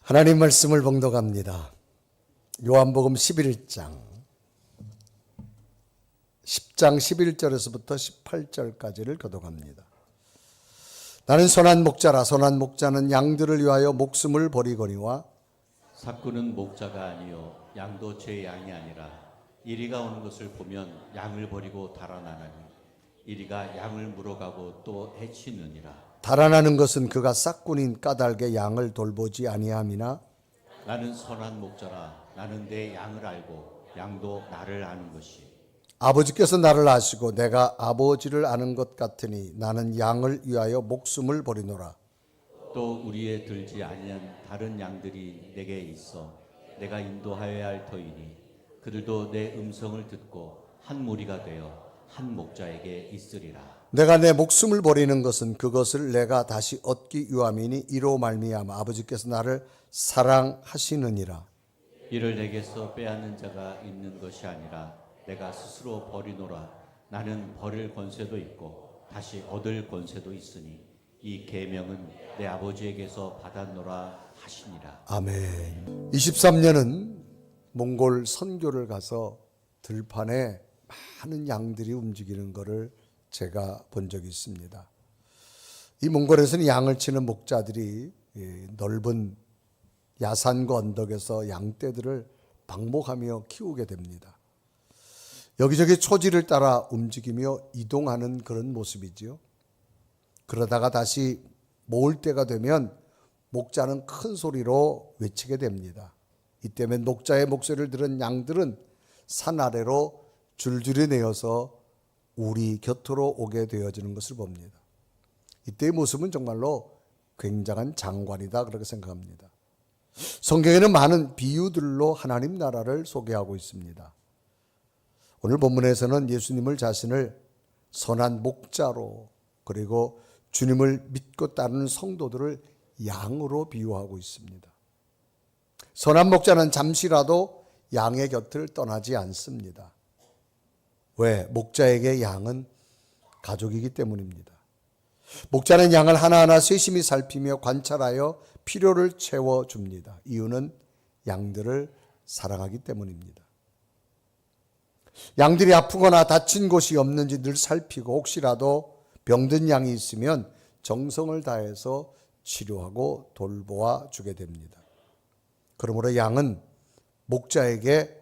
하나님 말씀을 봉독합니다. 요한복음 11장 11절에서부터 18절까지를 교독합니다. 나는 선한 목자라. 선한 목자는 양들을 위하여 목숨을 버리거니와 삭구는 목자가 아니요 양도 제 양이 아니라 이리가 오는 것을 보면 양을 버리고 달아나나니 이리가 양을 물어가고 또 해치느니라. 달아나는 것은 그가 싹꾼인 까닭에 양을 돌보지 아니함이나 나는 선한 목자라. 나는 내 양을 알고 양도 나를 아는 것이. 아버지께서 나를 아시고 내가 아버지를 아는 것 같으니 나는 양을 위하여 목숨을 버리노라. 또 우리에 들지 아니한 다른 양들이 내게 있어 내가 인도하여야 할 터이니 그들도 내 음성을 듣고 한 무리가 되어 한 목자에게 있으리라. 내가 내 목숨을 버리는 것은 그것을 내가 다시 얻기 위함이니 이로 말미암아 아버지께서 나를 사랑하시느니라. 이를 내게서 빼앗는 자가 있는 것이 아니라 내가 스스로 버리노라. 나는 버릴 권세도 있고 다시 얻을 권세도 있으니 이 계명은 내 아버지에게서 받았노라 하시니라. 아멘. 23년은 몽골 선교를 가서 들판에 많은 양들이 움직이는 것을 제가 본 적이 있습니다. 이 몽골에서는 양을 치는 목자들이 넓은 야산과 언덕에서 양떼들을 방목하며 키우게 됩니다. 여기저기 초지를 따라 움직이며 이동하는 그런 모습이지요. 그러다가 다시 모을 때가 되면 목자는 큰 소리로 외치게 됩니다. 이때면 목자의 목소리를 들은 양들은 산 아래로 줄줄이 내어서 우리 곁으로 오게 되어지는 것을 봅니다. 이때의 모습은 정말로 굉장한 장관이다 그렇게 생각합니다. 성경에는 많은 비유들로 하나님 나라를 소개하고 있습니다. 오늘 본문에서는 예수님을 자신을 선한 목자로 그리고 주님을 믿고 따르는 성도들을 양으로 비유하고 있습니다. 선한 목자는 잠시라도 양의 곁을 떠나지 않습니다. 왜? 목자에게 양은 가족이기 때문입니다. 목자는 양을 하나하나 세심히 살피며 관찰하여 필요를 채워줍니다. 이유는 양들을 사랑하기 때문입니다. 양들이 아프거나 다친 곳이 없는지 늘 살피고 혹시라도 병든 양이 있으면 정성을 다해서 치료하고 돌보아 주게 됩니다. 그러므로 양은 목자에게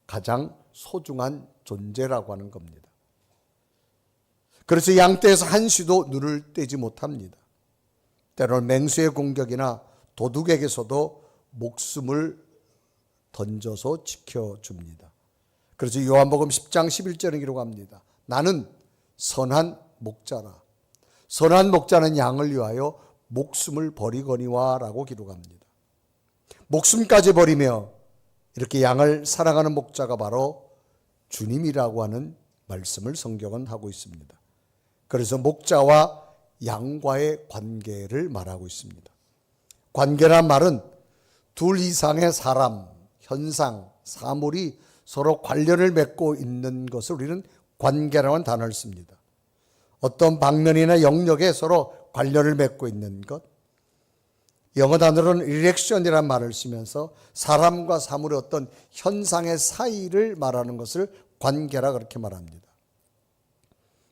가장 소중한 존재라고 하는 겁니다. 그래서 양떼에서 한시도 눈을 떼지 못합니다. 때로는 맹수의 공격이나 도둑에게서도 목숨을 던져서 지켜줍니다. 그래서 요한복음 10장 11절에 기록합니다. 나는 선한 목자라. 선한 목자는 양을 위하여 목숨을 버리거니와 라고 기록합니다. 목숨까지 버리며 이렇게 양을 사랑하는 목자가 바로 주님이라고 하는 말씀을 성경은 하고 있습니다. 그래서 목자와 양과의 관계를 말하고 있습니다. 관계란 말은 둘 이상의 사람, 현상, 사물이 서로 관련을 맺고 있는 것을 우리는 관계라는 단어를 씁니다. 어떤 방면이나 영역에 서로 관련을 맺고 있는 것. 영어 단어로는 relation이라는 말을 쓰면서 사람과 사물의 어떤 현상의 사이를 말하는 것을 관계라 그렇게 말합니다.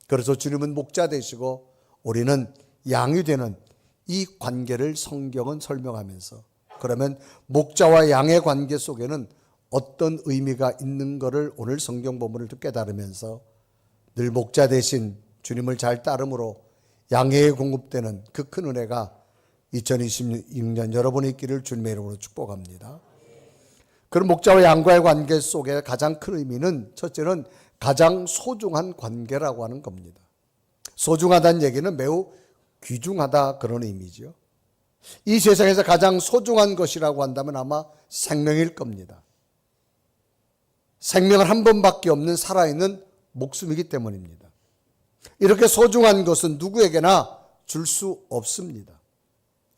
그래서 주님은 목자 되시고 우리는 양이 되는 이 관계를 성경은 설명하면서 그러면 목자와 양의 관계 속에는 어떤 의미가 있는 것을 오늘 성경 본문을 깨달으면서 늘 목자 대신 주님을 잘 따름으로 양에게 공급되는 그 큰 은혜가 2026년 여러분의 있기를 주님의 이름으로 축복합니다. 그런 목자와 양과의 관계 속에 가장 큰 의미는 첫째는 가장 소중한 관계라고 하는 겁니다. 소중하다는 얘기는 매우 귀중하다 그런 의미죠. 이 세상에서 가장 소중한 것이라고 한다면 아마 생명일 겁니다. 생명은 한 번밖에 없는 살아있는 목숨이기 때문입니다. 이렇게 소중한 것은 누구에게나 줄 수 없습니다.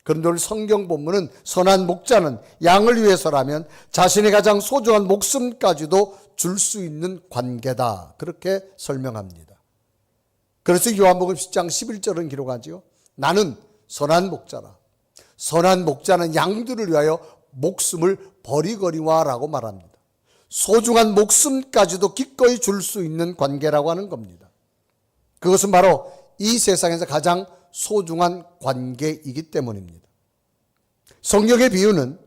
그런데 오늘 성경 본문은 선한 목자는 양을 위해서라면 자신의 가장 소중한 목숨까지도 줄 수 있는 관계다. 그렇게 설명합니다. 그래서 요한복음 10장 11절은 기록하지요. 나는 선한 목자라. 선한 목자는 양들을 위하여 목숨을 버리거니와라고 말합니다. 소중한 목숨까지도 기꺼이 줄 수 있는 관계라고 하는 겁니다. 그것은 바로 이 세상에서 가장 소중한 관계이기 때문입니다. 성경의 비유는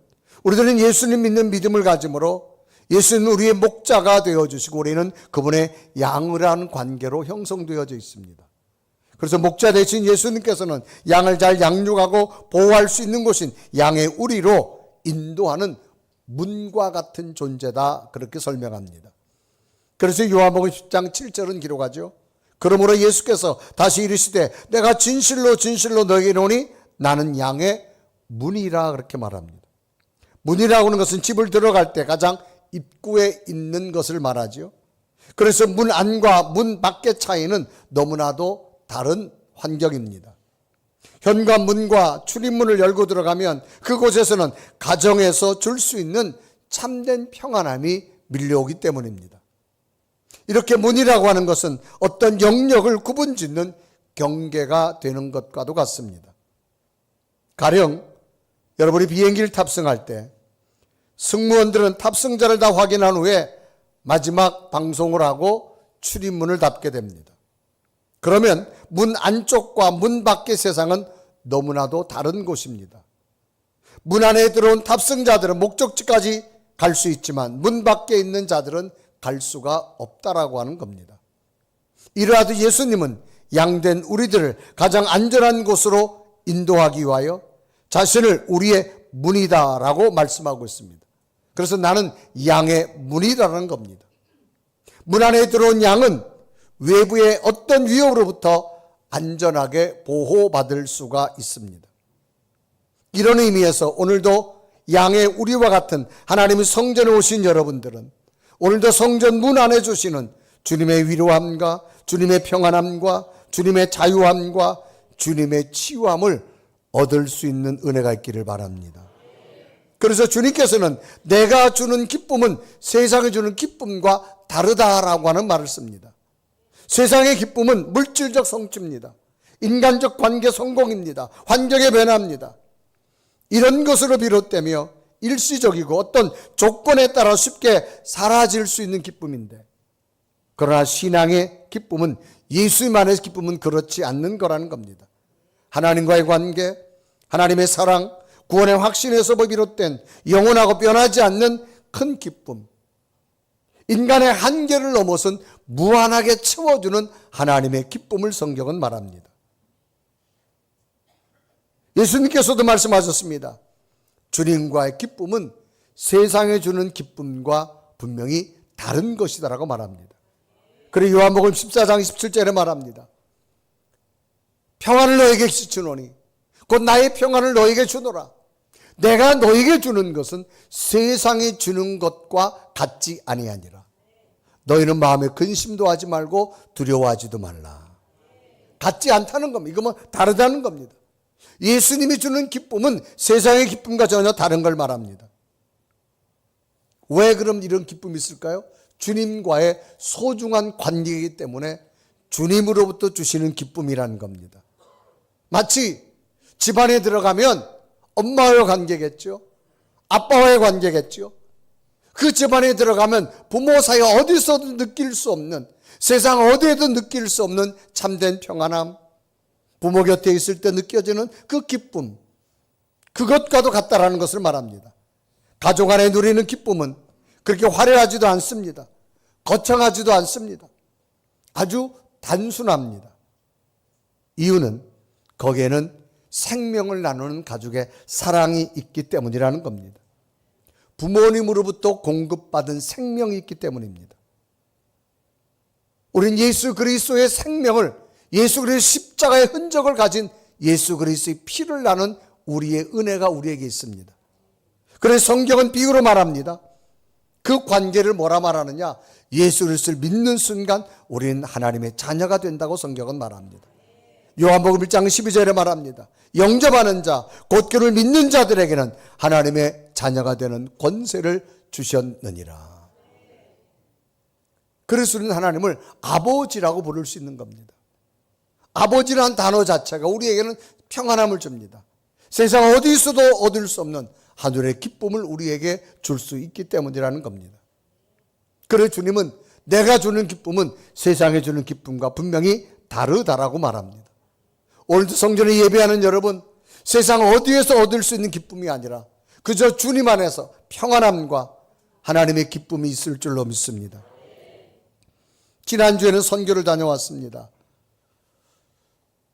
우리들은 예수님 믿는 믿음을 가짐으로 예수는 우리의 목자가 되어주시고 우리는 그분의 양이라는 관계로 형성되어져 있습니다. 그래서 목자 대신 예수님께서는 양을 잘 양육하고 보호할 수 있는 곳인 양의 우리로 인도하는 문과 같은 존재다, 그렇게 설명합니다. 그래서 요한복음 10장 7절은 기록하죠. 그러므로 예수께서 다시 이르시되 내가 진실로 진실로 너에게 이르노니 나는 양의 문이라, 그렇게 말합니다. 문이라고 하는 것은 집을 들어갈 때 가장 입구에 있는 것을 말하죠. 그래서 문 안과 문 밖의 차이는 너무나도 다른 환경입니다. 현관문과 출입문을 열고 들어가면 그곳에서는 가정에서 줄 수 있는 참된 평안함이 밀려오기 때문입니다. 이렇게 문이라고 하는 것은 어떤 영역을 구분짓는 경계가 되는 것과도 같습니다. 가령 여러분이 비행기를 탑승할 때 승무원들은 탑승자를 다 확인한 후에 마지막 방송을 하고 출입문을 닫게 됩니다. 그러면 문 안쪽과 문 밖의 세상은 너무나도 다른 곳입니다. 문 안에 들어온 탑승자들은 목적지까지 갈 수 있지만 문 밖에 있는 자들은 갈 수가 없다라고 하는 겁니다. 이러하듯 예수님은 양된 우리들을 가장 안전한 곳으로 인도하기 위하여 자신을 우리의 문이다라고 말씀하고 있습니다. 그래서 나는 양의 문이라는 겁니다. 문 안에 들어온 양은 외부의 어떤 위협으로부터 안전하게 보호받을 수가 있습니다. 이런 의미에서 오늘도 양의 우리와 같은 하나님의 성전에 오신 여러분들은 오늘도 성전 문 안에 주시는 주님의 위로함과 주님의 평안함과 주님의 자유함과 주님의 치유함을 얻을 수 있는 은혜가 있기를 바랍니다. 그래서 주님께서는 내가 주는 기쁨은 세상이 주는 기쁨과 다르다라고 하는 말을 씁니다. 세상의 기쁨은 물질적 성취입니다. 인간적 관계 성공입니다. 환경의 변화입니다. 이런 것으로 비롯되며 일시적이고 어떤 조건에 따라 쉽게 사라질 수 있는 기쁨인데, 그러나 신앙의 기쁨은, 예수님 안에서 기쁨은 그렇지 않는 거라는 겁니다. 하나님과의 관계, 하나님의 사랑, 구원의 확신에서 비롯된 영원하고 변하지 않는 큰 기쁨, 인간의 한계를 넘어선 무한하게 채워주는 하나님의 기쁨을 성경은 말합니다. 예수님께서도 말씀하셨습니다. 주님과의 기쁨은 세상에 주는 기쁨과 분명히 다른 것이다라고 말합니다. 그리고 요한복음 14장 27절에 말합니다. 평안을 너에게 주노니 곧 나의 평안을 너에게 주노라. 내가 너에게 주는 것은 세상에 주는 것과 같지 아니하니라. 너희는 마음에 근심도 하지 말고 두려워하지도 말라. 같지 않다는 겁니다. 이거 뭐 다르다는 겁니다. 예수님이 주는 기쁨은 세상의 기쁨과 전혀 다른 걸 말합니다. 왜 그럼 이런 기쁨이 있을까요? 주님과의 소중한 관계이기 때문에 주님으로부터 주시는 기쁨이라는 겁니다. 마치 집안에 들어가면 엄마와의 관계겠죠. 아빠와의 관계겠죠. 그 집안에 들어가면 부모 사이 어디서도 느낄 수 없는, 세상 어디에도 느낄 수 없는 참된 평안함, 부모 곁에 있을 때 느껴지는 그 기쁨, 그것과도 같다라는 것을 말합니다. 가족 안에 누리는 기쁨은 그렇게 화려하지도 않습니다. 거창하지도 않습니다. 아주 단순합니다. 이유는 거기에는 생명을 나누는 가족의 사랑이 있기 때문이라는 겁니다. 부모님으로부터 공급받은 생명이 있기 때문입니다. 우린 예수 그리스도의 생명을, 예수 그리스도의 십자가의 흔적을 가진 예수 그리스도의 피를 나눈 우리의 은혜가 우리에게 있습니다. 그래서 성경은 비유로 말합니다. 그 관계를 뭐라 말하느냐? 예수 그리스도를 믿는 순간 우리는 하나님의 자녀가 된다고 성경은 말합니다. 요한복음 1장 12절에 말합니다. 영접하는 자, 곧 그를 믿는 자들에게는 하나님의 자녀가 되는 권세를 주셨느니라. 그래서 우리는 하나님을 아버지라고 부를 수 있는 겁니다. 아버지라는 단어 자체가 우리에게는 평안함을 줍니다. 세상 어디서도 얻을 수 없는 하늘의 기쁨을 우리에게 줄 수 있기 때문이라는 겁니다. 그래 주님은 내가 주는 기쁨은 세상에 주는 기쁨과 분명히 다르다라고 말합니다. 오늘도 성전에 예배하는 여러분, 세상 어디에서 얻을 수 있는 기쁨이 아니라 그저 주님 안에서 평안함과 하나님의 기쁨이 있을 줄로 믿습니다. 지난주에는 선교를 다녀왔습니다.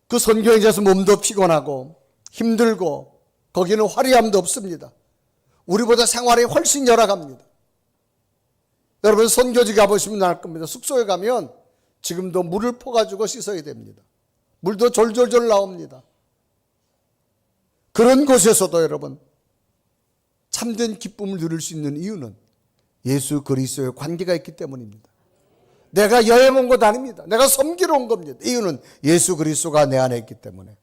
그 선교 행사에서 몸도 피곤하고 힘들고 거기는 화려함도 없습니다. 우리보다 생활이 훨씬 열악합니다. 여러분 선교지 가보시면 알 겁니다. 숙소에 가면 지금도 물을 퍼가지고 씻어야 됩니다. 물도 졸졸졸 나옵니다. 그런 곳에서도 여러분 참된 기쁨을 누릴 수 있는 이유는 예수 그리스도의 관계가 있기 때문입니다. 내가 여행 온 것 아닙니다. 내가 섬기러 온 겁니다. 이유는 예수 그리스도가 내 안에 있기 때문에.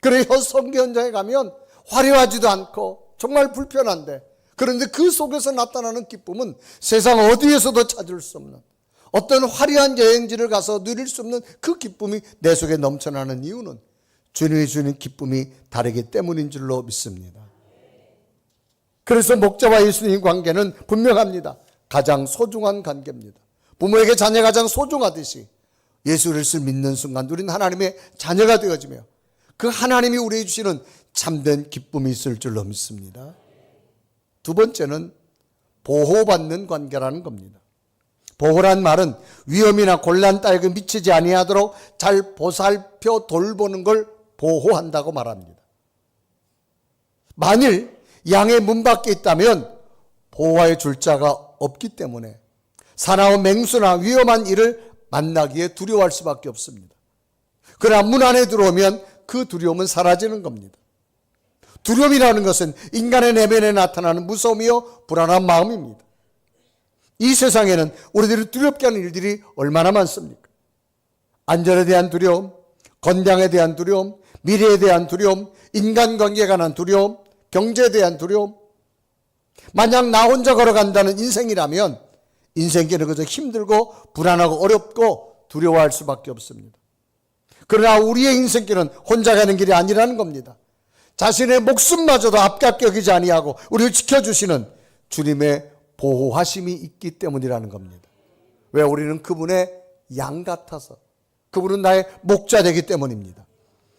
그래 선교 현장에 가면 화려하지도 않고 정말 불편한데, 그런데 그 속에서 나타나는 기쁨은 세상 어디에서도 찾을 수 없는, 어떤 화려한 여행지를 가서 누릴 수 없는 그 기쁨이 내 속에 넘쳐나는 이유는 주님이 주는 기쁨이 다르기 때문인 줄로 믿습니다. 그래서 목자와 예수님 관계는 분명합니다. 가장 소중한 관계입니다. 부모에게 자녀가 가장 소중하듯이 예수 그리스도를 믿는 순간 우리는 하나님의 자녀가 되어지며 그 하나님이 우리에게 주시는 참된 기쁨이 있을 줄로 믿습니다. 두 번째는 보호받는 관계라는 겁니다. 보호란 말은 위험이나 곤란 따위에 미치지 아니하도록 잘 보살펴 돌보는 걸 보호한다고 말합니다. 만일 양의 문 밖에 있다면 보호해 줄 자가 없기 때문에 사나운 맹수나 위험한 일을 만나기에 두려워할 수밖에 없습니다. 그러나 문 안에 들어오면 그 두려움은 사라지는 겁니다. 두려움이라는 것은 인간의 내면에 나타나는 무서움이요 불안한 마음입니다. 이 세상에는 우리들이 두렵게 하는 일들이 얼마나 많습니까? 안전에 대한 두려움, 건강에 대한 두려움, 미래에 대한 두려움, 인간관계에 관한 두려움, 경제에 대한 두려움. 만약 나 혼자 걸어간다는 인생이라면 인생길은 그저 힘들고 불안하고 어렵고 두려워할 수밖에 없습니다. 그러나 우리의 인생길은 혼자 가는 길이 아니라는 겁니다. 자신의 목숨마저도 아깝게 여기지 아니하고 우리를 지켜주시는 주님의 보호하심이 있기 때문이라는 겁니다. 왜? 우리는 그분의 양 같아서, 그분은 나의 목자 되기 때문입니다.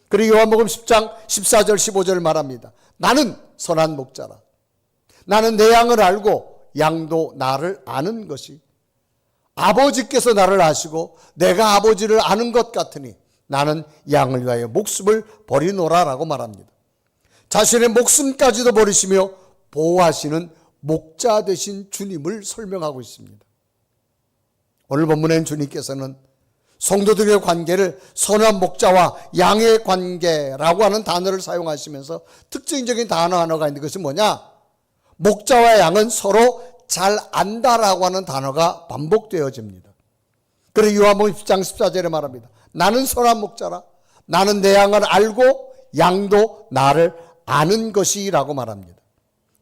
그리고 요한복음 10장 14절 15절을 말합니다. 나는 선한 목자라. 나는 내 양을 알고 양도 나를 아는 것이, 아버지께서 나를 아시고 내가 아버지를 아는 것 같으니 나는 양을 위하여 목숨을 버리노라라고 말합니다. 자신의 목숨까지도 버리시며 보호하시는 목자 되신 주님을 설명하고 있습니다. 오늘 본문엔 주님께서는 성도들의 관계를 선한 목자와 양의 관계라고 하는 단어를 사용하시면서 특징적인 단어 하나가 있는데 그것이 뭐냐? 목자와 양은 서로 잘 안다라고 하는 단어가 반복되어집니다. 그래서 요한복음 10장 14절에 말합니다. 나는 선한 목자라. 나는 내 양을 알고 양도 나를 아는 것이라고 말합니다.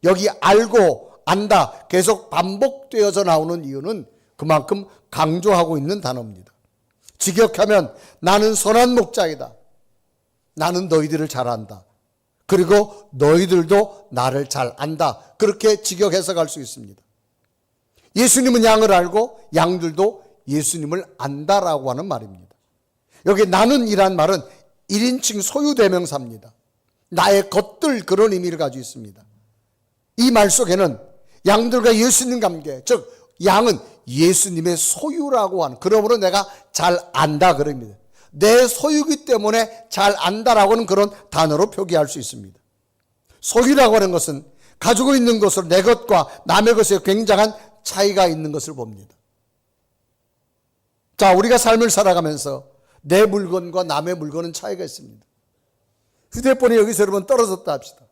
여기 알고 안다 계속 반복되어서 나오는 이유는 그만큼 강조하고 있는 단어입니다. 직역하면 나는 선한 목자이다. 나는 너희들을 잘 안다. 그리고 너희들도 나를 잘 안다. 그렇게 직역 해석할 수 있습니다. 예수님은 양을 알고 양들도 예수님을 안다라고 하는 말입니다. 여기 나는 이란 말은 1인칭 소유대명사입니다. 나의 것들, 그런 의미를 가지고 있습니다. 이 말 속에는 양들과 예수님 관계, 즉 양은 예수님의 소유라고 하는, 그러므로 내가 잘 안다 그럽니다. 내 소유기 때문에 잘 안다라고 하는 그런 단어로 표기할 수 있습니다. 소유라고 하는 것은 가지고 있는 것으로 내 것과 남의 것에 굉장한 차이가 있는 것을 봅니다. 자, 우리가 삶을 살아가면서 내 물건과 남의 물건은 차이가 있습니다. 휴대폰이 여기서 여러분 떨어졌다 합시다.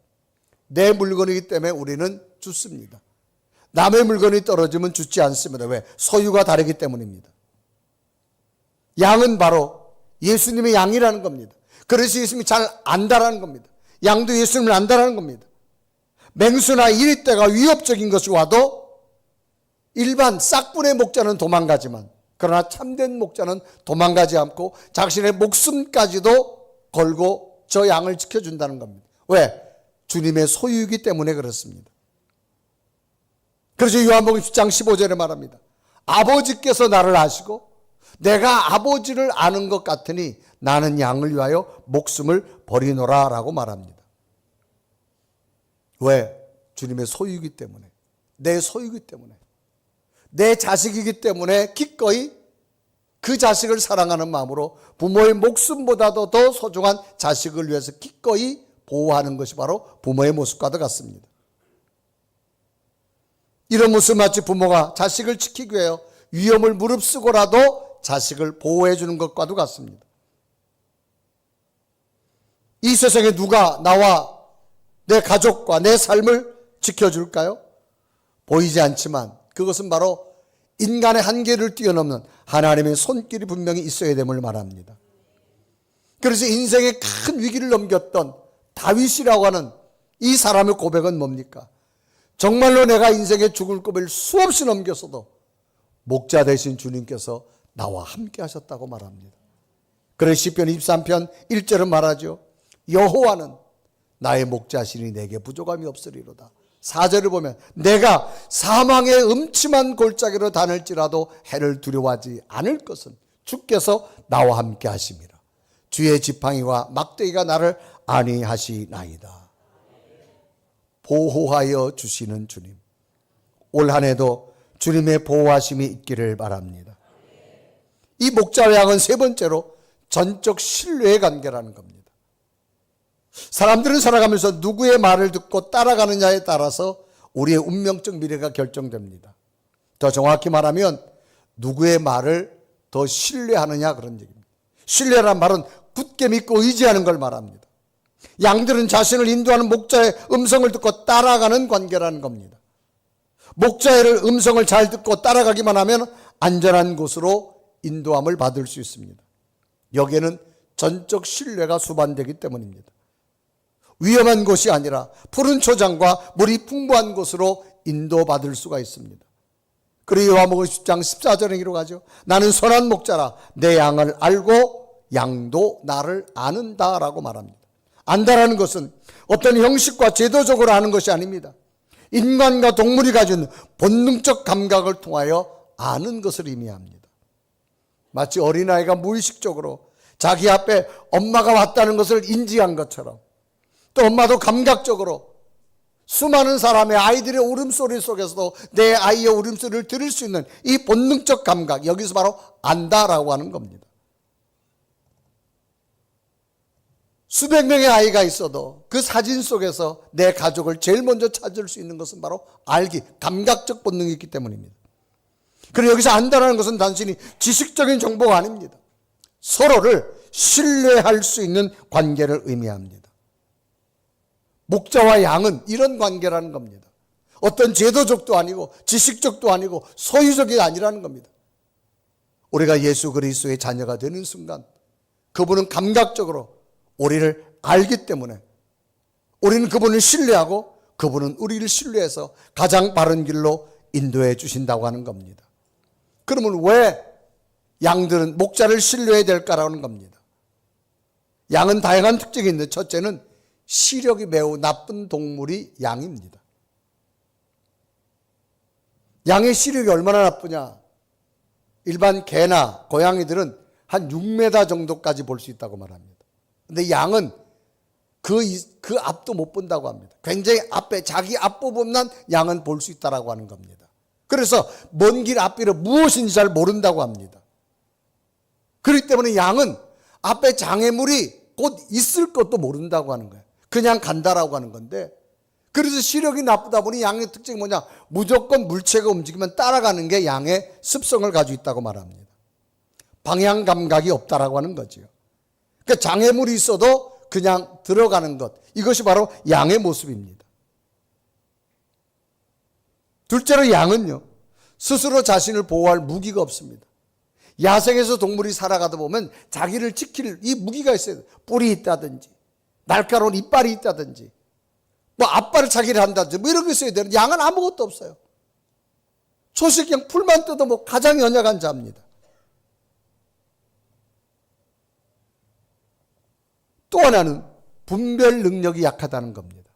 내 물건이기 때문에 우리는 죽습니다. 남의 물건이 떨어지면 죽지 않습니다. 왜? 소유가 다르기 때문입니다. 양은 바로 예수님의 양이라는 겁니다. 그래서 예수님이 잘 안다라는 겁니다. 양도 예수님을 안다라는 겁니다. 맹수나 이리떼가 위협적인 것이 와도 일반 싹분의 목자는 도망가지만, 그러나 참된 목자는 도망가지 않고 자신의 목숨까지도 걸고 저 양을 지켜준다는 겁니다. 왜? 주님의 소유이기 때문에 그렇습니다. 그래서 요한복음 10장 15절에 말합니다. 아버지께서 나를 아시고 내가 아버지를 아는 것 같으니 나는 양을 위하여 목숨을 버리노라 라고 말합니다. 왜? 주님의 소유이기 때문에, 내 소유이기 때문에, 내 자식이기 때문에 기꺼이 그 자식을 사랑하는 마음으로 부모의 목숨보다도 더 소중한 자식을 위해서 기꺼이 보호하는 것이 바로 부모의 모습과도 같습니다. 이런 모습 마치 부모가 자식을 지키기 위해 위험을 무릅쓰고라도 자식을 보호해 주는 것과도 같습니다. 이 세상에 누가 나와 내 가족과 내 삶을 지켜줄까요? 보이지 않지만 그것은 바로 인간의 한계를 뛰어넘는 하나님의 손길이 분명히 있어야 됨을 말합니다. 그래서 인생의 큰 위기를 넘겼던 다윗이라고 하는 이 사람의 고백은 뭡니까? 정말로 내가 인생의 죽을 고비를 수없이 넘겼어도 목자 되신 주님께서 나와 함께 하셨다고 말합니다. 그래서 시편 23편 1절은 말하죠. 여호와는 나의 목자시니 내게 부족함이 없으리로다. 4절을 보면 내가 사망의 음침한 골짜기로 다닐지라도 해를 두려워하지 않을 것은 주께서 나와 함께 하심이라. 주의 지팡이와 막대기가 나를 안위하시나이다. 보호하여 주시는 주님, 올 한 해도 주님의 보호하심이 있기를 바랍니다. 이 목자와 양은 세 번째로 전적 신뢰의 관계라는 겁니다. 사람들은 살아가면서 누구의 말을 듣고 따라가느냐에 따라서 우리의 운명적 미래가 결정됩니다. 더 정확히 말하면 누구의 말을 더 신뢰하느냐 그런 얘기입니다. 신뢰란 말은 굳게 믿고 의지하는 걸 말합니다. 양들은 자신을 인도하는 목자의 음성을 듣고 따라가는 관계라는 겁니다. 목자의 음성을 잘 듣고 따라가기만 하면 안전한 곳으로 인도함을 받을 수 있습니다. 여기에는 전적 신뢰가 수반되기 때문입니다. 위험한 곳이 아니라 푸른 초장과 물이 풍부한 곳으로 인도받을 수가 있습니다. 그리고 요한복음 10장 14절에 기록하죠. 나는 선한 목자라 내 양을 알고 양도 나를 아는다 라고 말합니다. 안다라는 것은 어떤 형식과 제도적으로 아는 것이 아닙니다. 인간과 동물이 가진 본능적 감각을 통하여 아는 것을 의미합니다. 마치 어린아이가 무의식적으로 자기 앞에 엄마가 왔다는 것을 인지한 것처럼 또 엄마도 감각적으로 수많은 사람의 아이들의 울음소리 속에서도 내 아이의 울음소리를 들을 수 있는 이 본능적 감각, 여기서 바로 안다라고 하는 겁니다. 수백 명의 아이가 있어도 그 사진 속에서 내 가족을 제일 먼저 찾을 수 있는 것은 바로 알기, 감각적 본능이 있기 때문입니다. 그리고 여기서 안다라는 것은 단순히 지식적인 정보가 아닙니다. 서로를 신뢰할 수 있는 관계를 의미합니다. 목자와 양은 이런 관계라는 겁니다. 어떤 제도적도 아니고 지식적도 아니고 소유적이 아니라는 겁니다. 우리가 예수 그리스도의 자녀가 되는 순간 그분은 감각적으로 우리를 알기 때문에 우리는 그분을 신뢰하고 그분은 우리를 신뢰해서 가장 바른 길로 인도해 주신다고 하는 겁니다. 그러면 왜 양들은 목자를 신뢰해야 될까라는 겁니다. 양은 다양한 특징이 있는데 첫째는 시력이 매우 나쁜 동물이 양입니다. 양의 시력이 얼마나 나쁘냐? 일반 개나 고양이들은 한 6m 정도까지 볼 수 있다고 말합니다. 근데 양은 그 앞도 못 본다고 합니다. 굉장히 앞에 자기 앞부분만 양은 볼 수 있다고 하는 겁니다. 그래서 먼 길 앞길을 무엇인지 잘 모른다고 합니다. 그렇기 때문에 양은 앞에 장애물이 곧 있을 것도 모른다고 하는 거예요. 그냥 간다라고 하는 건데, 그래서 시력이 나쁘다 보니 양의 특징이 뭐냐? 무조건 물체가 움직이면 따라가는 게 양의 습성을 가지고 있다고 말합니다. 방향 감각이 없다라고 하는 거죠. 그러니까 장애물이 있어도 그냥 들어가는 것, 이것이 바로 양의 모습입니다. 둘째로 양은요, 스스로 자신을 보호할 무기가 없습니다. 야생에서 동물이 살아가다 보면 자기를 지킬 이 무기가 있어요. 뿔이 있다든지 날카로운 이빨이 있다든지 뭐 앞발을 차기를 한다든지 뭐 이런 게 있어야 되는. 양은 아무것도 없어요. 초식 그냥 풀만 뜯어 뭐 가장 연약한 자입니다. 또 하나는 분별 능력이 약하다는 겁니다.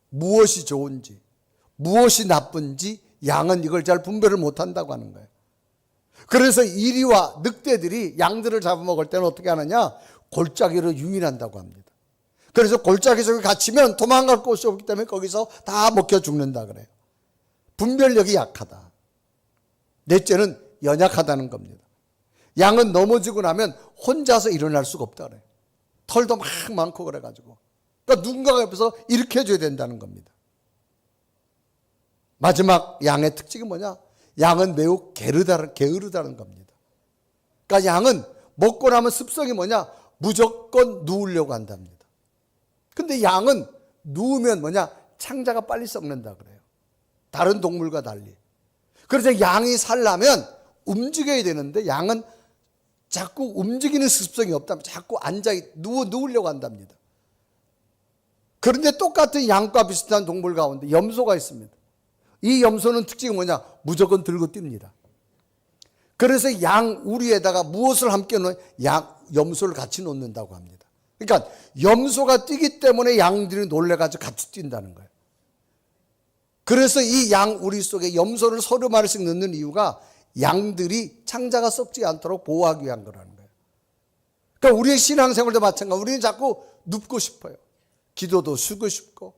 무엇이 좋은지, 무엇이 나쁜지 양은 이걸 잘 분별을 못한다고 하는 거예요. 그래서 이리와 늑대들이 양들을 잡아먹을 때는 어떻게 하느냐? 골짜기로 유인한다고 합니다. 그래서 골짜기 속에 갇히면 도망갈 곳이 없기 때문에 거기서 다 먹혀 죽는다 그래요. 분별력이 약하다. 넷째는 연약하다는 겁니다. 양은 넘어지고 나면 혼자서 일어날 수가 없다 그래요. 털도 막 많고 그래가지고. 그러니까 누군가가 옆에서 일으켜줘야 된다는 겁니다. 마지막 양의 특징이 뭐냐? 양은 매우 게으르다는 겁니다. 그러니까 양은 먹고 나면 습성이 뭐냐? 무조건 누우려고 한답니다. 근데 양은 누우면 뭐냐? 창자가 빨리 썩는다 그래요. 다른 동물과 달리. 그래서 양이 살려면 움직여야 되는데 양은 자꾸 움직이는 습성이 없다면 자꾸 누우려고 한답니다. 그런데 똑같은 양과 비슷한 동물 가운데 염소가 있습니다. 이 염소는 특징이 뭐냐? 무조건 들고 뜁니다. 그래서 양 우리에다가 무엇을 함께 놓으면 염소를 같이 놓는다고 합니다. 그러니까 염소가 뛰기 때문에 양들이 놀래가지고 같이 뛴다는 거예요. 그래서 이 양 우리 속에 염소를 30마리씩 넣는 이유가 양들이 창자가 썩지 않도록 보호하기 위한 거라는 거예요. 그러니까 우리의 신앙생활도 마찬가지로 우리는 자꾸 눕고 싶어요. 기도도 쉬고 싶고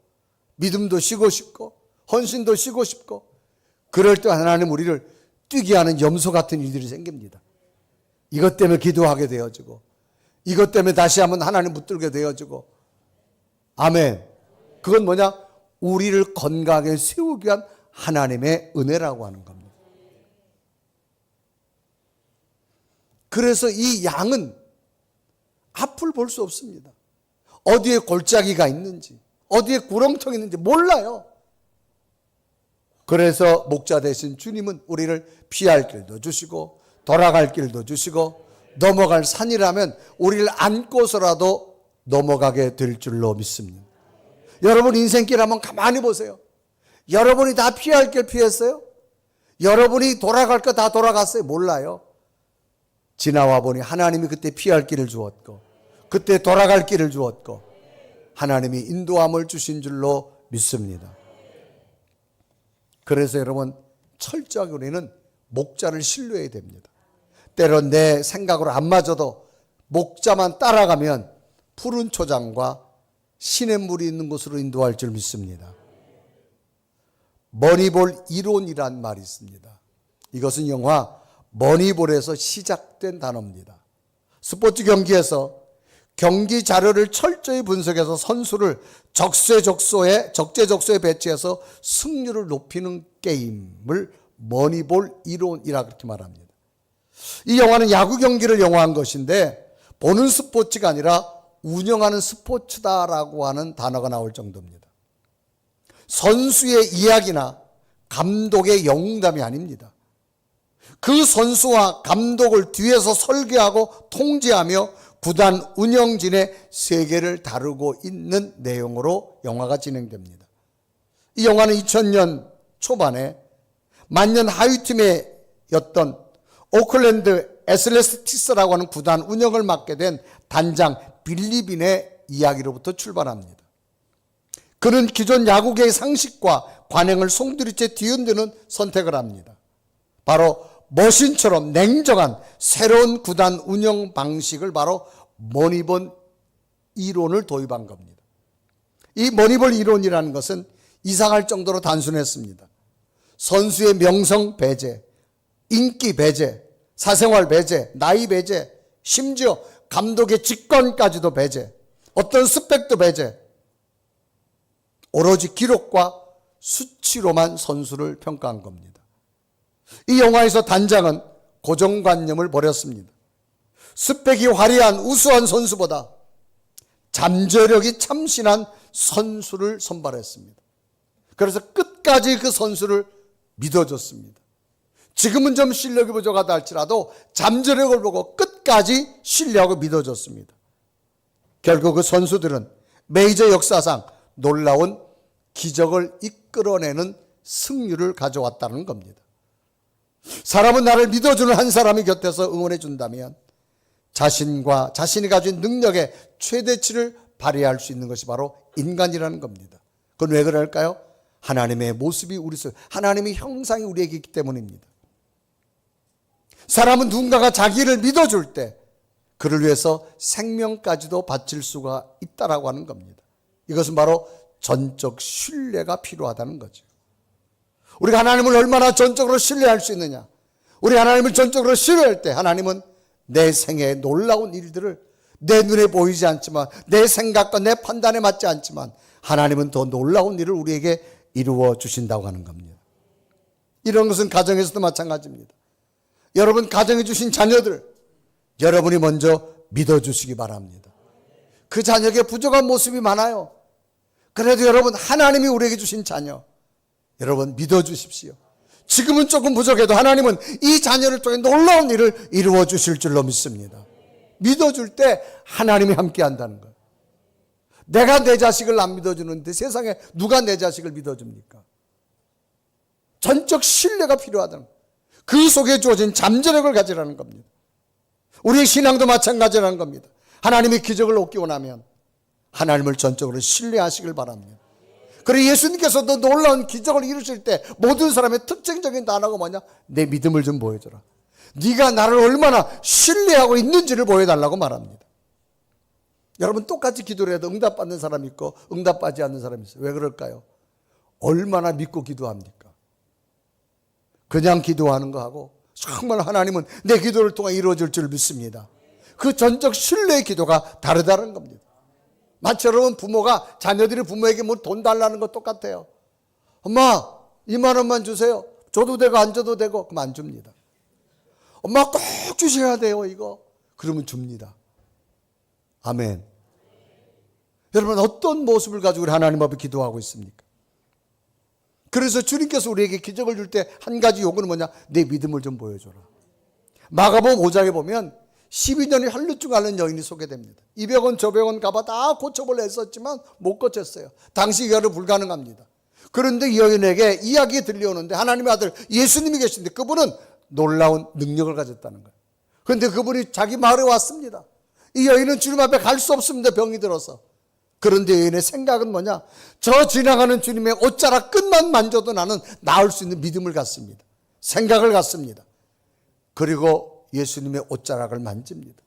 믿음도 쉬고 싶고 헌신도 쉬고 싶고 그럴 때 하나님 우리를 뛰게 하는 염소 같은 일들이 생깁니다. 이것 때문에 기도하게 되어지고 이것 때문에 다시 한번 하나님 붙들게 되어지고 아멘. 그건 뭐냐? 우리를 건강하게 세우기 위한 하나님의 은혜라고 하는 겁니다. 그래서 이 양은 앞을 볼 수 없습니다. 어디에 골짜기가 있는지 어디에 구렁텅이 있는지 몰라요. 그래서 목자 되신 주님은 우리를 피할 길도 주시고 돌아갈 길도 주시고 넘어갈 산이라면 우리를 안고서라도 넘어가게 될 줄로 믿습니다. 여러분 인생길 한번 가만히 보세요. 여러분이 다 피할 길 피했어요? 여러분이 돌아갈 거 다 돌아갔어요? 몰라요. 지나와 보니 하나님이 그때 피할 길을 주었고 그때 돌아갈 길을 주었고 하나님이 인도함을 주신 줄로 믿습니다. 그래서 여러분 철저하게 우리는 목자를 신뢰해야 됩니다. 때론 내 생각으로 안 맞아도 목자만 따라가면 푸른 초장과 시냇물이 있는 곳으로 인도할 줄 믿습니다. 머니볼 이론이란 말이 있습니다. 이것은 영화 머니볼에서 시작된 단어입니다. 스포츠 경기에서 경기 자료를 철저히 분석해서 선수를 적재적소에 배치해서 승률을 높이는 게임을 머니볼 이론이라 그렇게 말합니다. 이 영화는 야구 경기를 영화한 것인데 보는 스포츠가 아니라 운영하는 스포츠다라고 하는 단어가 나올 정도입니다. 선수의 이야기나 감독의 영웅담이 아닙니다. 그 선수와 감독을 뒤에서 설계하고 통제하며 구단 운영진의 세계를 다루고 있는 내용으로 영화가 진행됩니다. 이 영화는 2000년 초반에 만년 하위팀이었던 오클랜드 애슬레티스라고 하는 구단 운영을 맡게 된 단장 빌리 빈의 이야기로부터 출발합니다. 그는 기존 야구계의 상식과 관행을 송두리째 뒤흔드는 선택을 합니다. 바로 머신처럼 냉정한 새로운 구단 운영 방식을 바로 머니볼 이론을 도입한 겁니다. 이 머니볼 이론이라는 것은 이상할 정도로 단순했습니다. 선수의 명성 배제, 인기 배제, 사생활 배제, 나이 배제, 심지어 감독의 직권까지도 배제, 어떤 스펙도 배제, 오로지 기록과 수치로만 선수를 평가한 겁니다. 이 영화에서 단장은 고정관념을 버렸습니다. 스펙이 화려한 우수한 선수보다 잠재력이 참신한 선수를 선발했습니다. 그래서 끝까지 그 선수를 믿어줬습니다. 지금은 좀 실력이 부족하다 할지라도 잠재력을 보고 끝까지 신뢰하고 믿어줬습니다. 결국 그 선수들은 메이저 역사상 놀라운 기적을 이끌어내는 승률을 가져왔다는 겁니다. 사람은 나를 믿어주는 한 사람이 곁에서 응원해 준다면 자신이 가진 능력의 최대치를 발휘할 수 있는 것이 바로 인간이라는 겁니다. 그건 왜 그럴까요? 하나님의 모습이 우리 속, 하나님의 형상이 우리에게 있기 때문입니다. 사람은 누군가가 자기를 믿어줄 때 그를 위해서 생명까지도 바칠 수가 있다라고 하는 겁니다. 이것은 바로 전적 신뢰가 필요하다는 거죠. 우리가 하나님을 얼마나 전적으로 신뢰할 수 있느냐? 우리 하나님을 전적으로 신뢰할 때 하나님은 내 생애에 놀라운 일들을 내 눈에 보이지 않지만, 내 생각과 내 판단에 맞지 않지만 하나님은 더 놀라운 일을 우리에게 이루어 주신다고 하는 겁니다. 이런 것은 가정에서도 마찬가지입니다. 여러분 가정에 주신 자녀들, 여러분이 먼저 믿어주시기 바랍니다. 그 자녀에게 부족한 모습이 많아요. 그래도 여러분 하나님이 우리에게 주신 자녀, 여러분 믿어주십시오. 지금은 조금 부족해도 하나님은 이 자녀를 통해 놀라운 일을 이루어 주실 줄로 믿습니다. 믿어줄 때 하나님이 함께 한다는 거예요. 내가 내 자식을 안 믿어주는데 세상에 누가 내 자식을 믿어줍니까? 전적 신뢰가 필요하다는 거예요. 그 속에 주어진 잠재력을 가지라는 겁니다. 우리의 신앙도 마찬가지라는 겁니다. 하나님이 기적을 얻기 원하면 하나님을 전적으로 신뢰하시길 바랍니다. 그리고 예수님께서도 놀라운 기적을 이루실 때 모든 사람의 특징적인 단어가 뭐냐? 내 믿음을 좀 보여줘라. 네가 나를 얼마나 신뢰하고 있는지를 보여달라고 말합니다. 여러분 똑같이 기도를 해도 응답받는 사람이 있고 응답받지 않는 사람이 있어요. 왜 그럴까요? 얼마나 믿고 기도합니까? 그냥 기도하는 거하고 정말 하나님은 내 기도를 통해 이루어질 줄 믿습니다. 그 전적 신뢰의 기도가 다르다는 겁니다. 마치 여러분 부모가 자녀들이 부모에게 뭐 돈 달라는 거 똑같아요. 엄마 2만 원만 주세요. 줘도 되고 안 줘도 되고. 그럼 안 줍니다. 엄마 꼭 주셔야 돼요 이거. 그러면 줍니다. 아멘. 여러분 어떤 모습을 가지고 우리 하나님 앞에 기도하고 있습니까? 그래서 주님께서 우리에게 기적을 줄 때 한 가지 요구는 뭐냐? 내 믿음을 좀 보여줘라. 마가복음 5장에 보면 12년의 혈루증 앓는 여인이 소개됩니다. 200원 저백원 갚아 다 고쳐보려 했었지만 못 고쳤어요. 당시 이하로 불가능합니다. 그런데 이 여인에게 이야기 들려오는데 하나님의 아들 예수님이 계신데 그분은 놀라운 능력을 가졌다는 거예요. 그런데 그분이 자기 마을에 왔습니다. 이 여인은 주님 앞에 갈 수 없습니다. 병이 들어서. 그런데 여인의 생각은 뭐냐? 저 지나가는 주님의 옷자락 끝만 만져도 나는 나을 수 있는 믿음을 갖습니다. 생각을 갖습니다. 그리고 예수님의 옷자락을 만집니다.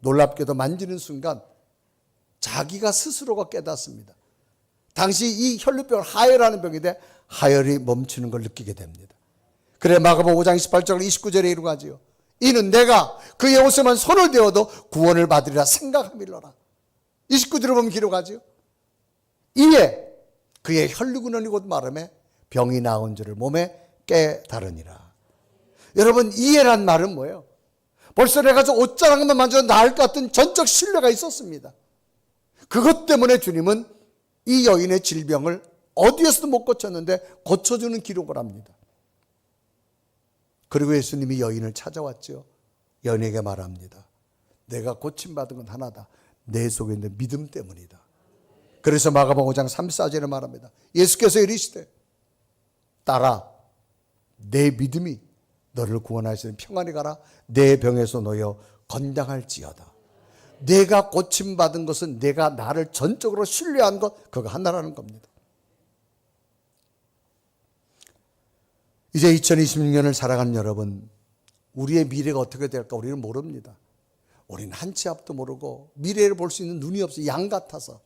놀랍게도 만지는 순간 자기가 스스로가 깨닫습니다. 당시 이 혈루병은 하혈하는 병인데 하혈이 멈추는 걸 느끼게 됩니다. 그래 마가복음 5장 18절 29절에 이루어가지요. 이는 내가 그의 옷에만 손을 대어도 구원을 받으리라 생각함이로라. 29절에 보면 기록하죠. 이에 그의 혈루근원이 곧 마름에 병이 나은 줄을 몸에 깨달으니라. 여러분 이해란 말은 뭐예요? 벌써 내가 저 옷자락만 만져도 나을 것 같은 전적 신뢰가 있었습니다. 그것 때문에 주님은 이 여인의 질병을 어디에서도 못 고쳤는데 고쳐주는 기록을 합니다. 그리고 예수님이 여인을 찾아왔죠. 여인에게 말합니다. 내가 고침받은 건 하나다. 내 속에 있는 믿음 때문이다. 그래서 마가복음 5장 34절에 말합니다. 예수께서 이르시되 딸아 내 믿음이 너를 구원하시는 평안히 가라. 내 병에서 놓여 건강할지어다. 내가 고침받은 것은 내가 나를 전적으로 신뢰한 것 그거 하나라는 겁니다. 이제 2026년을 살아가는 여러분, 우리의 미래가 어떻게 될까 우리는 모릅니다. 우리는 한 치 앞도 모르고 미래를 볼 수 있는 눈이 없어 양 같아서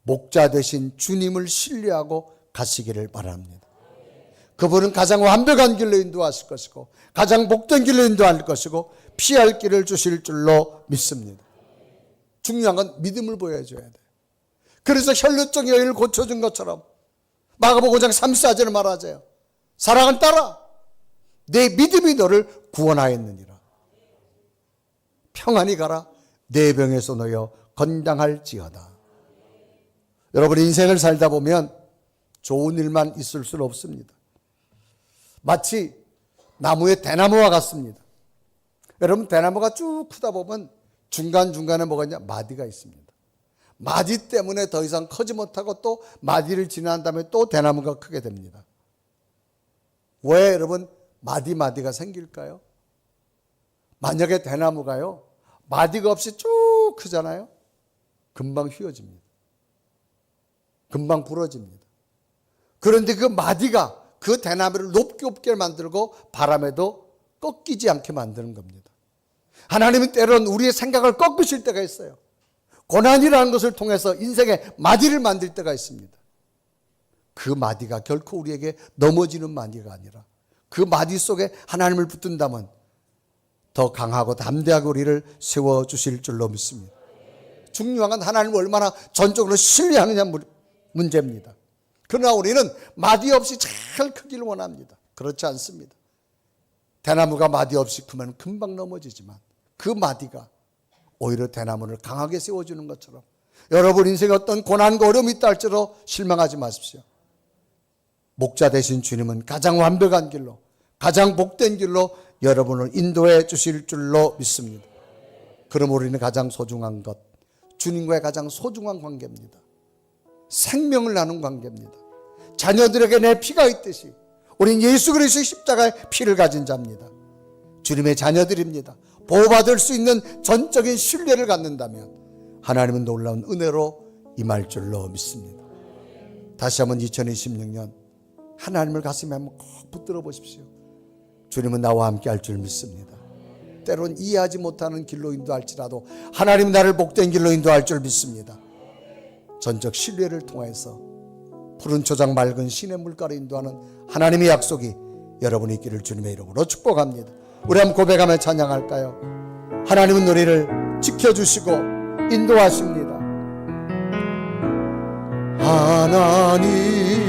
목자 되신 주님을 신뢰하고 가시기를 바랍니다. 그분은 가장 완벽한 길로 인도하실 것이고 가장 복된 길로 인도할 것이고 피할 길을 주실 줄로 믿습니다. 중요한 건 믿음을 보여줘야 돼요. 그래서 혈루증 여인을 고쳐준 것처럼 마가복음 5장 34절을 말하죠. 사랑하는 딸아 내 믿음이 너를 구원하였느니라. 평안히 가라. 내 병에서 놓여 건강할지어다. 여러분 인생을 살다 보면 좋은 일만 있을 수는 없습니다. 마치 나무의 대나무와 같습니다. 여러분 대나무가 쭉 크다 보면 중간중간에 뭐가 있냐? 마디가 있습니다. 마디 때문에 더 이상 크지 못하고 또 마디를 지난 다음에 또 대나무가 크게 됩니다. 왜 여러분 마디가 생길까요? 만약에 대나무가요 마디가 없이 쭉 크잖아요. 금방 휘어집니다. 금방 부러집니다. 그런데 그 마디가 그 대나무를 높게 만들고 바람에도 꺾이지 않게 만드는 겁니다. 하나님은 때론 우리의 생각을 꺾으실 때가 있어요. 고난이라는 것을 통해서 인생의 마디를 만들 때가 있습니다. 그 마디가 결코 우리에게 넘어지는 마디가 아니라 그 마디 속에 하나님을 붙든다면 더 강하고 담대하게 우리를 세워주실 줄로 믿습니다. 중요한 건 하나님을 얼마나 전적으로 신뢰하느냐 문제입니다. 그러나 우리는 마디 없이 잘 크기를 원합니다. 그렇지 않습니다. 대나무가 마디 없이 크면 금방 넘어지지만 그 마디가 오히려 대나무를 강하게 세워주는 것처럼 여러분 인생에 어떤 고난과 어려움이 있다 할지라도 실망하지 마십시오. 목자 되신 주님은 가장 완벽한 길로, 가장 복된 길로 여러분을 인도해 주실 줄로 믿습니다. 그럼 우리는 가장 소중한 것, 주님과의 가장 소중한 관계입니다. 생명을 나눈 관계입니다. 자녀들에게 내 피가 있듯이 우린 예수 그리스도의 십자가의 피를 가진 자입니다. 주님의 자녀들입니다. 보호받을 수 있는 전적인 신뢰를 갖는다면 하나님은 놀라운 은혜로 임할 줄로 믿습니다. 다시 한번 2026년 하나님을 가슴에 한번 꼭 붙들어 보십시오. 주님은 나와 함께 할 줄 믿습니다. 때론 이해하지 못하는 길로 인도할지라도 하나님 나를 복된 길로 인도할 줄 믿습니다. 전적 신뢰를 통해서 푸른 초장 맑은 시냇 물가로 인도하는 하나님의 약속이 여러분이 있기를 주님의 이름으로 축복합니다. 우리 한번 고백하며 찬양할까요? 하나님은 우리를 지켜주시고 인도하십니다.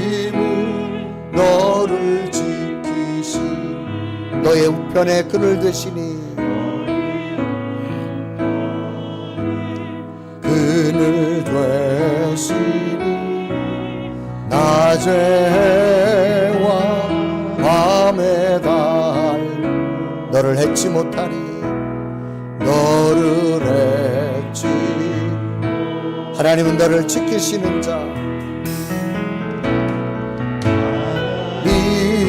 하나님은 너를 지키시 너의 우편에 그늘 되시니 그늘 되시니 낮의 해와 밤의 달 너를 해치 못하리 너를 해치 하나님은 너를 지키시는 자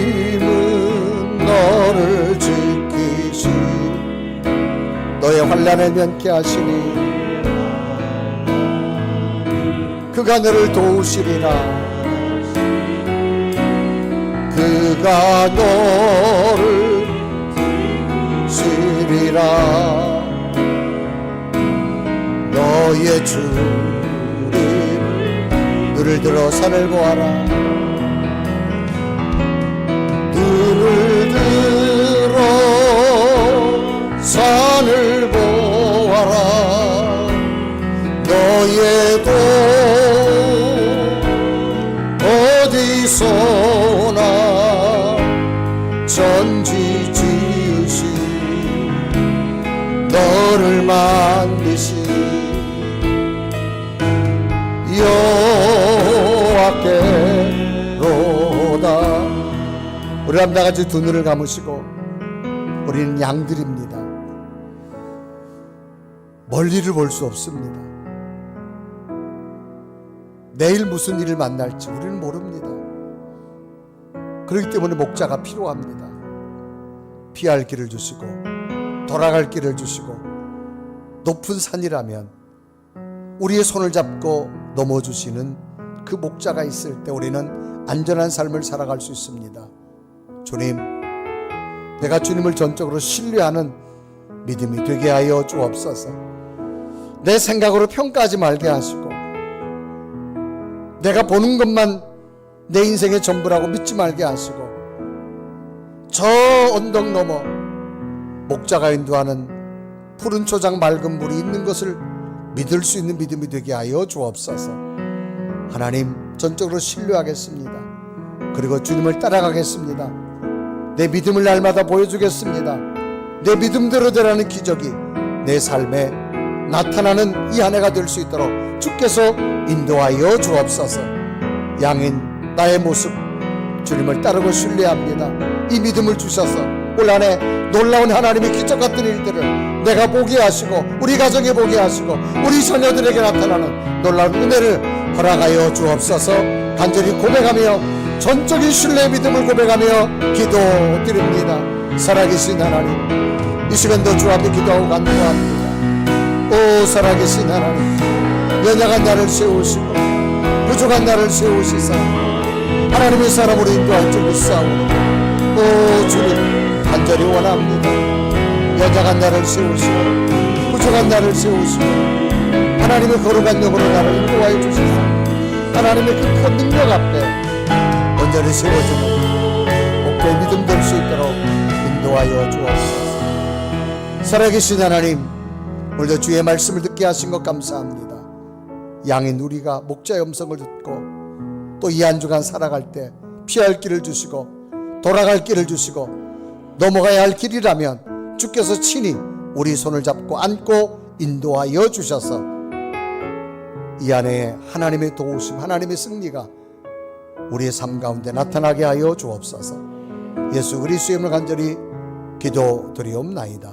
하나님은 너를 지키시 너의 환난을 면케 하시니 그가 너를 도우시리라 그가 너를 쓰리라 너의 주님 눈을 들어 산을 보아라 눈을 들어 산을 보아라 너의 도 어디서나 전지 지으신 너를 만드신 여호와께로다. 우리 한번 다같이 두 눈을 감으시고 우리는 양들입니다. 멀리를 볼 수 없습니다. 내일 무슨 일을 만날지 우리는 모릅니다. 그렇기 때문에 목자가 필요합니다. 피할 길을 주시고 돌아갈 길을 주시고 높은 산이라면 우리의 손을 잡고 넘어주시는 그 목자가 있을 때 우리는 안전한 삶을 살아갈 수 있습니다. 주님, 내가 주님을 전적으로 신뢰하는 믿음이 되게 하여 주옵소서. 내 생각으로 평가하지 말게 하시고 내가 보는 것만 내 인생의 전부라고 믿지 말게 하시고 저 언덕 너머 목자가 인도하는 푸른 초장 맑은 물이 있는 것을 믿을 수 있는 믿음이 되게 하여 주옵소서. 하나님, 전적으로 신뢰하겠습니다. 그리고 주님을 따라가겠습니다. 내 믿음을 날마다 보여주겠습니다. 내 믿음대로 되라는 기적이 내 삶에 나타나는 이 한 해가 될 수 있도록 주께서 인도하여 주옵소서. 양인 나의 모습 주님을 따르고 신뢰합니다. 이 믿음을 주셔서 올 한 해 놀라운 하나님의 기적 같은 일들을 내가 보게 하시고 우리 가정에 보게 하시고 우리 자녀들에게 나타나는 놀라운 은혜를 허락하여 주옵소서. 간절히 고백하며 전적인 신뢰의 믿음을 고백하며 기도드립니다. 살아계신 하나님, 이 시간도 주 앞에 기도하고 간구합니다. 오 살아계신 하나님, 연약한 나를 세우시고 부족한 나를 세우시사 하나님의 사람으로 인도할 줄 믿사오니 오 주님 간절히 원합니다. 연약한 나를 세우시고 부족한 나를 세우시고 하나님의 거룩한 영으로 나를 인도하여 주시사 하나님의 그 큰 능력 앞에 온전히 세워주는 목표의 믿음 될 수 있도록 인도하여 주옵소서. 살아계신 하나님, 오늘도 주의 말씀을 듣게 하신 것 감사합니다. 양인 우리가 목자의 음성을 듣고 또 이 한 주간 살아갈 때 피할 길을 주시고 돌아갈 길을 주시고 넘어가야 할 길이라면 주께서 친히 우리 손을 잡고 안고 인도하여 주셔서 이 안에 하나님의 도우심, 하나님의 승리가 우리의 삶 가운데 나타나게 하여 주옵소서. 예수 그리스도의 이름으로 간절히 기도드리옵나이다.